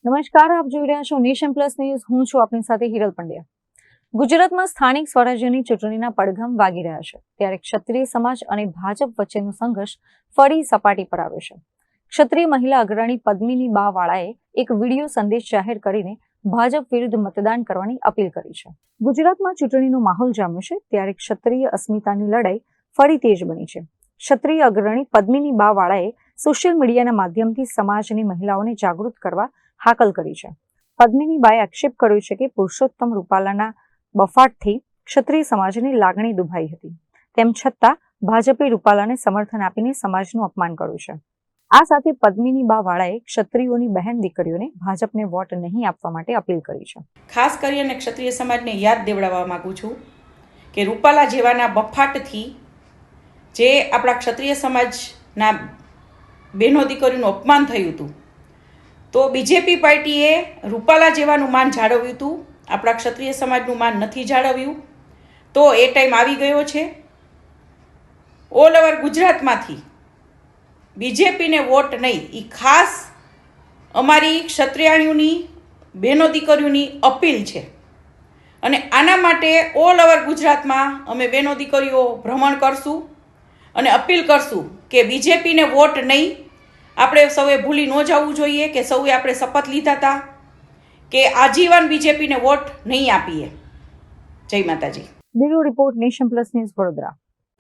નમસ્કાર, આપ જોઈ રહ્યા છો નેશન પ્લસ ન્યૂઝ. હું છું આપની સાથે હિરલ પંડ્યા. ગુજરાતમાં સ્થાનિક સ્વરાજ્યની ચૂંટણીના પડઘમ વાગી રહ્યા છે, ત્યારે ક્ષત્રિય સમાજ અને ભાજપ વચ્ચેનો સંઘર્ષ ફરી સપાટી પર આવ્યો છે. ક્ષત્રિય મહિલા અગ્રણી પદ્મિની બા વાળાએ એક વિડીયો સંદેશ જાહેર કરીને ભાજપ વિરુદ્ધ મતદાન કરવાની અપીલ કરી છે. ગુજરાતમાં ચૂંટણીનો માહોલ જામ્યો છે, ત્યારે ક્ષત્રિય અસ્મિતાની લડાઈ ફરી તેજ બની છે. ક્ષત્રિય અગ્રણી પદ્મિની બા વાળાએ સોશિયલ મીડિયાના માધ્યમથી સમાજની મહિલાઓને જાગૃત કરવા હાકલ કરી છે. પદ્મિની બાએ આક્ષેપ કર્યો છે કે પુરુષોત્તમ રૂપાલાના બફાટથી ક્ષત્રિય સમાજની લાગણી દુભાઈ હતી. તેમ છતાં ભાજપે રૂપાલાને સમર્થન આપીને સમાજનું અપમાન કર્યું છે. આ સાથે પદ્મિની બા વાળાએ ક્ષત્રિયોની બહેન દીકરીઓને ભાજપને વોટ નહીં આપવા માટે અપીલ કરી છે. ખાસ કરીને ક્ષત્રિય સમાજને યાદ દેવડાવવા માંગુ છું કે રૂપાલા જેવાના બફાટથી જે આપણા ક્ષત્રિય સમાજના બહેનો દીકરીનું અપમાન થયું હતું, તો બીજેપી પાર્ટીએ રૂપાલા જેવાનું માન જાળવ્યું હતું, આપણા ક્ષત્રિય સમાજનું માન નથી જાળવ્યું. તો એ ટાઈમ આવી ગયો છે. ઓલ ઓવર ગુજરાતમાંથી બીજેપીને વોટ નહીં, એ ખાસ અમારી ક્ષત્રિયાણીઓની બહેનો દીકરીઓની અપીલ છે. અને આના માટે ઓલ ઓવર ગુજરાતમાં અમે બહેનો દીકરીઓ ભ્રમણ કરશું અને અપીલ કરશું કે બીજેપીને વોટ નહીં. આપણે સૌએ ભૂલી ન જવું જોઈએ કે સૌએ આપણે શપથ લીધા હતા કે આજીવન બીજેપીને વોટ નહીં આપીએ. જય માતાજી. Bureau report, nation plus news, Vadodara.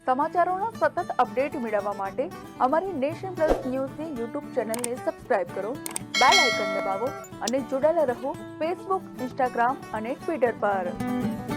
સમાચારોનો સતત અપડેટ મેળવવા માટે અમારી નેશન પ્લસ ન્યૂઝની યુટ્યુબ ચેનલને સબસ્ક્રાઇબ કરો, બેલ આઇકન દબાવો અને જોડાયેલા રહો ફેસબુક, ઇન્સ્ટાગ્રામ અને ટ્વિટર પર.